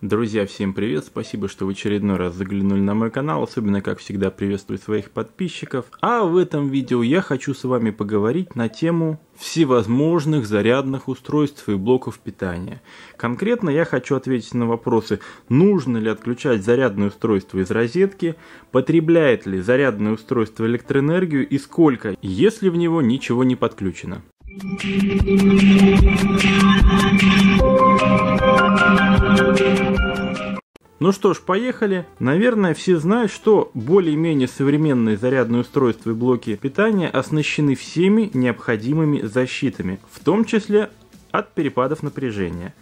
Друзья, всем привет! Спасибо, что в очередной раз заглянули на мой канал. Особенно, как всегда, приветствую своих подписчиков. А в этом видео я хочу с вами поговорить на тему всевозможных зарядных устройств и блоков питания. Конкретно я хочу ответить на вопросы: нужно ли отключать зарядное устройство из розетки, потребляет ли зарядное устройство электроэнергию и сколько, если в него ничего не подключено. Ну что ж, поехали. Наверное, все знают, что более-менее современные зарядные устройства и блоки питания оснащены всеми необходимыми защитами, в том числе от перепадов напряжения.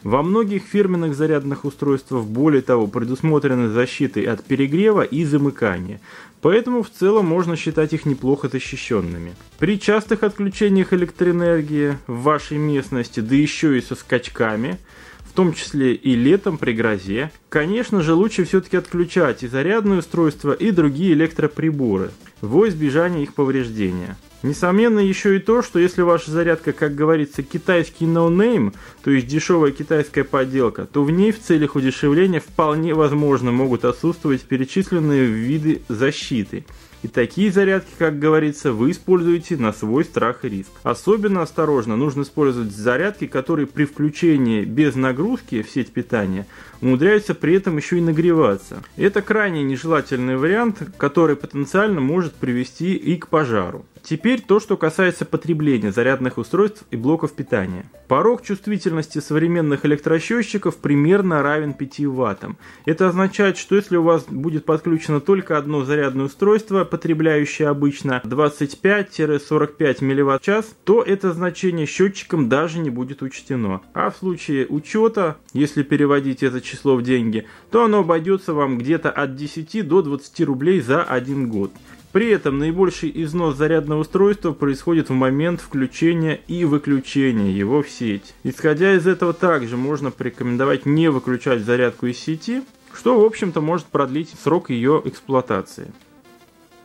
Во многих фирменных зарядных устройствах, более того, предусмотрены защиты от перегрева и замыкания, поэтому в целом можно считать их неплохо защищенными. При частых отключениях электроэнергии в вашей местности, да еще и со скачками, в том числе и летом при грозе, конечно же, лучше все-таки отключать и зарядные устройства, и другие электроприборы, во избежание их повреждения. Несомненно еще и то, что если ваша зарядка, как говорится, китайский ноунейм, то есть дешевая китайская подделка, то в ней в целях удешевления вполне возможно могут отсутствовать перечисленные виды защиты. И такие зарядки, как говорится, вы используете на свой страх и риск. Особенно осторожно нужно использовать зарядки, которые при включении без нагрузки в сеть питания умудряются при этом еще и нагреваться. Это крайне нежелательный вариант, который потенциально может привести и к пожару. Теперь то, что касается потребления зарядных устройств и блоков питания. Порог чувствительности современных электросчетчиков примерно равен 5 Ваттам. Это означает, что если у вас будет подключено только одно зарядное устройство, потребляющее обычно 25-45 мВч, то это значение счетчиком даже не будет учтено. А в случае учета, если переводить это число в деньги, то оно обойдется вам где-то от 10 до 20 рублей за 1 год. При этом наибольший износ зарядного устройства происходит в момент включения и выключения его в сеть. Исходя из этого, также можно порекомендовать не выключать зарядку из сети, что в общем-то может продлить срок ее эксплуатации.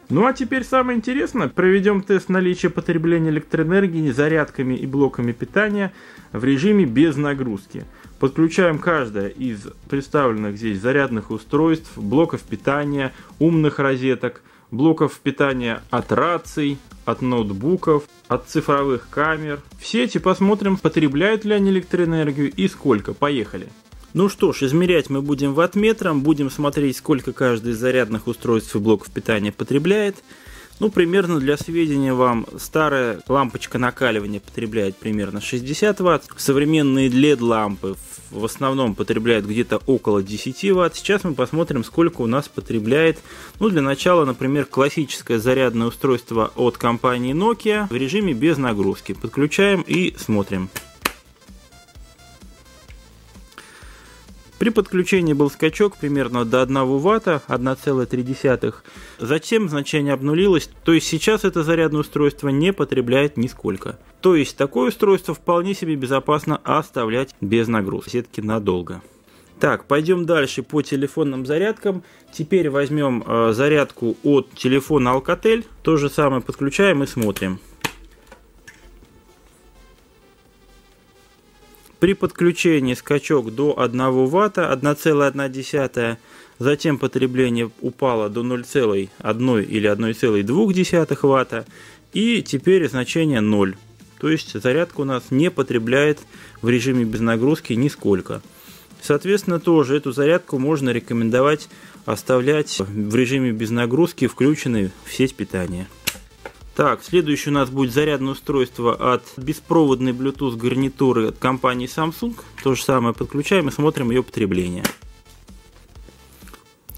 Ну а теперь самое интересное, проведем тест наличия потребления электроэнергии зарядками и блоками питания в режиме без нагрузки. Подключаем каждое из представленных здесь зарядных устройств, блоков питания, умных розеток, блоков питания от раций, от ноутбуков, от цифровых камер. В сети посмотрим, потребляют ли они электроэнергию и сколько. Поехали! Ну что ж, измерять мы будем ваттметром, будем смотреть, сколько каждый из зарядных устройств и блоков питания потребляет. Ну, примерно для сведения вам, старая лампочка накаливания потребляет примерно 60 Вт. Современные LED-лампы в основном потребляют где-то около 10 Вт. Сейчас мы посмотрим, сколько у нас потребляет, ну, для начала, например, классическое зарядное устройство от компании Nokia в режиме без нагрузки. Подключаем и смотрим. При подключении был скачок примерно до 1 Вт, 1,3. Затем значение обнулилось, то есть сейчас это зарядное устройство не потребляет нисколько. То есть такое устройство вполне себе безопасно оставлять без нагрузки, сетки надолго. Так, пойдем дальше по телефонным зарядкам. Теперь возьмем зарядку от телефона Alcatel. То же самое подключаем и смотрим. При подключении скачок до 1 Вт, 1,1, затем потребление упало до 0,1 или 1,2 Вт, и теперь значение 0. То есть зарядка у нас не потребляет в режиме без нагрузки нисколько. Соответственно, тоже эту зарядку можно рекомендовать оставлять в режиме без нагрузки, включенной в сеть питания. Так, следующее у нас будет зарядное устройство от беспроводной Bluetooth гарнитуры от компании Samsung. То же самое подключаем и смотрим ее потребление.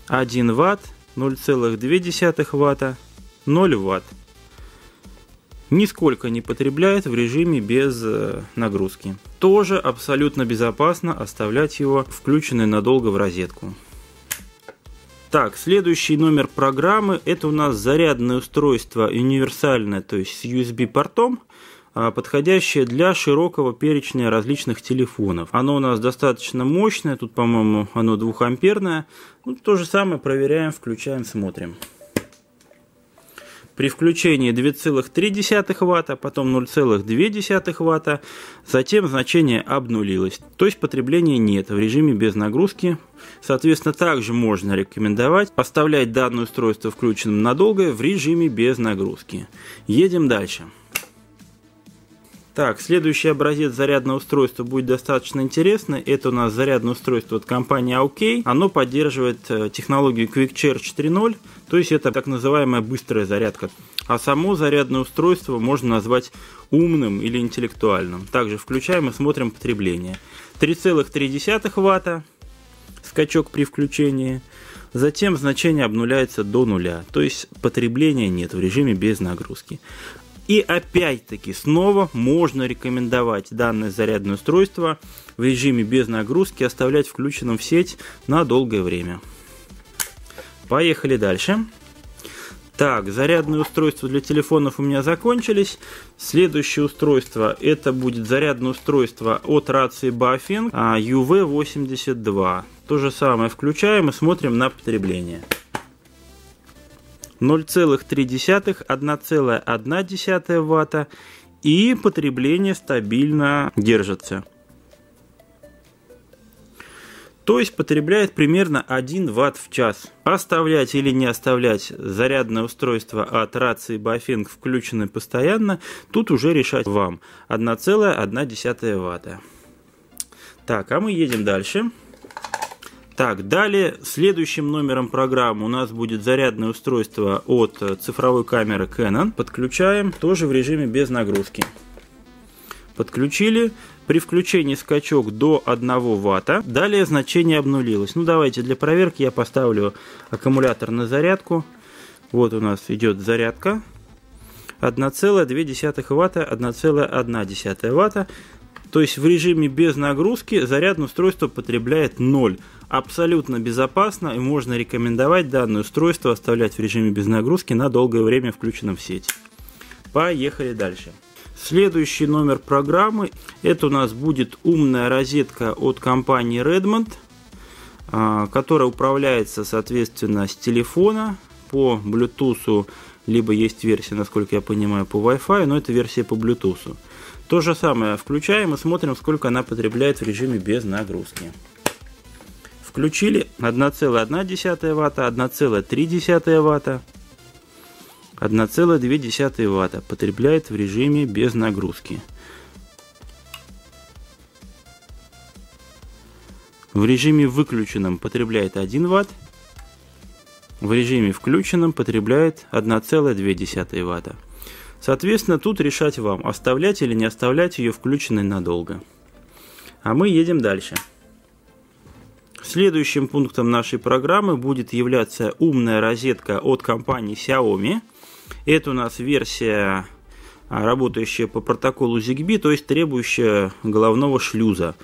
1 Вт, 0,2 Вт, 0 Вт. Нисколько не потребляет в режиме без нагрузки. Тоже абсолютно безопасно оставлять его включенный надолго в розетку. Так, следующий номер программы — это у нас зарядное устройство универсальное, то есть с USB-портом, подходящее для широкого перечня различных телефонов. Оно у нас достаточно мощное, тут, по-моему, оно 2-амперное. Ну, то же самое проверяем, включаем, смотрим. При включении 2,3 Вт, потом 0,2 Вт, затем значение обнулилось. То есть потребления нет в режиме без нагрузки. Соответственно, также можно рекомендовать оставлять данное устройство включенным надолго в режиме без нагрузки. Едем дальше. Так, следующий образец зарядного устройства будет достаточно интересный. Это у нас зарядное устройство от компании AOKEY. Оно поддерживает технологию Quick Charge 3.0, то есть это так называемая быстрая зарядка. А само зарядное устройство можно назвать умным или интеллектуальным. Также включаем и смотрим потребление. 3,3 Вт, скачок при включении. Затем значение обнуляется до нуля, то есть потребления нет в режиме без нагрузки. И опять-таки снова можно рекомендовать данное зарядное устройство в режиме без нагрузки оставлять включенным в сеть на долгое время. Поехали дальше. Так, зарядные устройства для телефонов у меня закончились. Следующее устройство это будет зарядное устройство от рации Baofeng UV82. То же самое включаем и смотрим на потребление. 0,3, 1,1 Вт, и потребление стабильно держится. То есть потребляет примерно 1 Вт в час. Оставлять или не оставлять зарядное устройство от рации Baofeng включенное постоянно, тут уже решать вам. 1,1 Вт. Так, а мы едем дальше. Так, далее следующим номером программы у нас будет зарядное устройство от цифровой камеры Canon. Подключаем тоже в режиме без нагрузки. Подключили. При включении скачок до 1 Вт. Далее значение обнулилось. Ну давайте для проверки я поставлю аккумулятор на зарядку. Вот у нас идет зарядка. 1,2 Вт, 1,1 Вт. То есть в режиме без нагрузки зарядное устройство потребляет 0. Абсолютно безопасно и можно рекомендовать данное устройство оставлять в режиме без нагрузки на долгое время включенным в сеть. Поехали дальше. Следующий номер программы это у нас будет умная розетка от компании Redmond, которая управляется соответственно с телефона по Bluetooth, либо есть версия, насколько я понимаю, по Wi-Fi, но это версия по Bluetooth. То же самое включаем и смотрим, сколько она потребляет в режиме без нагрузки. Включили 1,1 Вт, 1,3 Вт, 1,2 Вт потребляет в режиме без нагрузки. В режиме выключенном потребляет 1 Вт, в режиме включенном потребляет 1,2 Вт. Соответственно, тут решать вам, оставлять или не оставлять ее включенной надолго. А мы едем дальше. Следующим пунктом нашей программы будет являться умная розетка от компании Xiaomi. Это у нас версия, работающая по протоколу ZigBee, то есть требующая головного шлюза.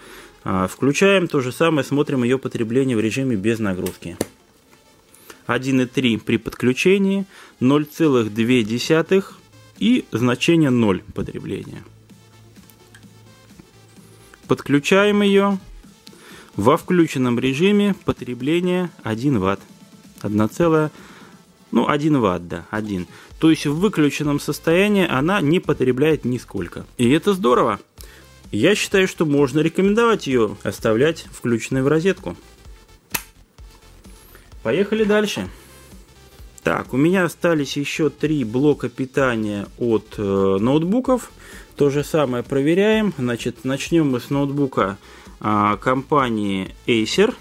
Включаем то же самое, смотрим ее потребление в режиме без нагрузки. 1,3 при подключении, 0,2 и значение 0 потребления. Подключаем ее. Во включенном режиме потребление 1 Вт. 1 Вт, да, 1. То есть в выключенном состоянии она не потребляет нисколько. И это здорово. Я считаю, что можно рекомендовать ее оставлять включенной в розетку. Поехали дальше. Так, у меня остались еще 3 блока питания от ноутбуков. То же самое проверяем. Значит, начнем мы с ноутбука компании Acer.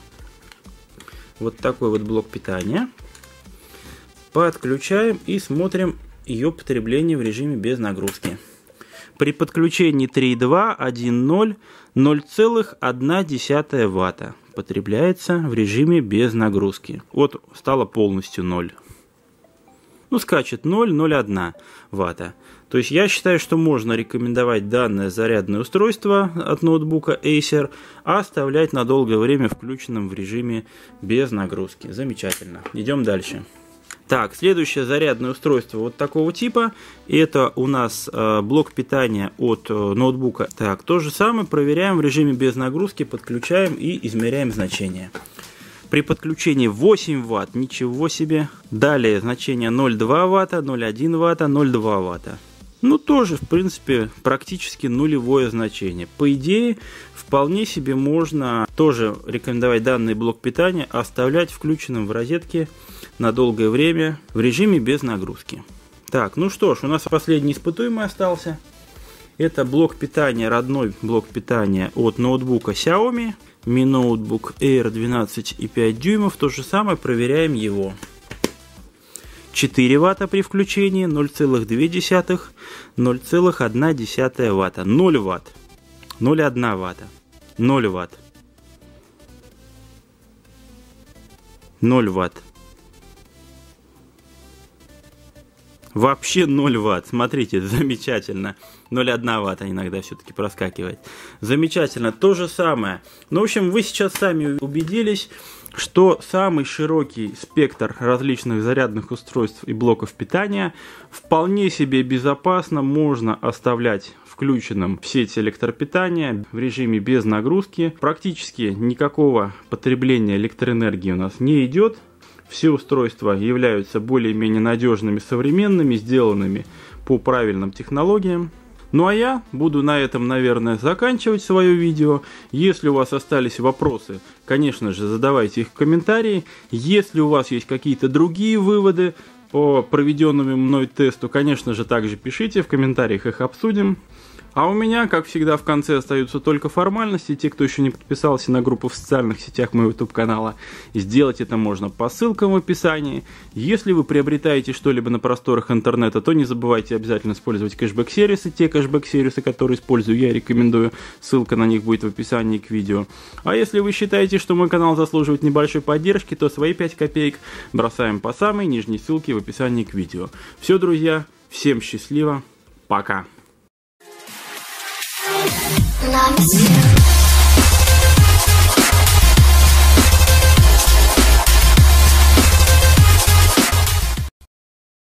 Вот такой вот блок питания. Подключаем и смотрим ее потребление в режиме без нагрузки. При подключении 3.2, 1.0, 0,1 Вт потребляется в режиме без нагрузки. Вот стало полностью 0. Ну, скачет 0,01 Вт. То есть я считаю, что можно рекомендовать данное зарядное устройство от ноутбука Acer, а оставлять на долгое время включенным в режиме без нагрузки. Замечательно. Идем дальше. Так, следующее зарядное устройство вот такого типа. Это у нас блок питания от ноутбука. Так, то же самое проверяем в режиме без нагрузки, подключаем и измеряем значение. При подключении 8 Вт, ничего себе. Далее значение 0,2 Вт, 0,1 Вт, 0,2 Вт. Ну, тоже, в принципе, практически нулевое значение. По идее, вполне себе можно тоже рекомендовать данный блок питания оставлять включенным в розетке на долгое время в режиме без нагрузки. Так, ну что ж, у нас последний испытуемый остался. Это блок питания, родной блок питания от ноутбука Xiaomi. Mi Notebook Air 12,5 дюймов. То же самое, проверяем его. 4 Вт при включении, 0,2, 0,1 Вт, 0 Вт, 0,1 Вт, 0 Вт, 0 Вт. Вообще 0 Вт. Смотрите, замечательно. 0,1 Вт иногда все-таки проскакивает. Замечательно. То же самое. Ну, в общем, вы сейчас сами убедились, что самый широкий спектр различных зарядных устройств и блоков питания вполне себе безопасно можно оставлять включенным в сеть электропитания в режиме без нагрузки. Практически никакого потребления электроэнергии у нас не идет. Все устройства являются более-менее надежными, современными, сделанными по правильным технологиям. Ну а я буду на этом, наверное, заканчивать свое видео. Если у вас остались вопросы, конечно же, задавайте их в комментарии. Если у вас есть какие-то другие выводы по проведенному мной тесту, конечно же, также пишите в комментариях, их обсудим. А у меня, как всегда, в конце остаются только формальности. Те, кто еще не подписался на группу в социальных сетях моего YouTube-канала, сделать это можно по ссылкам в описании. Если вы приобретаете что-либо на просторах интернета, то не забывайте обязательно использовать кэшбэк-сервисы. Те кэшбэк-сервисы, которые использую, я рекомендую. Ссылка на них будет в описании к видео. А если вы считаете, что мой канал заслуживает небольшой поддержки, то свои 5 копеек бросаем по самой нижней ссылке в описании к видео. Все, друзья, всем счастливо, пока! Love is you.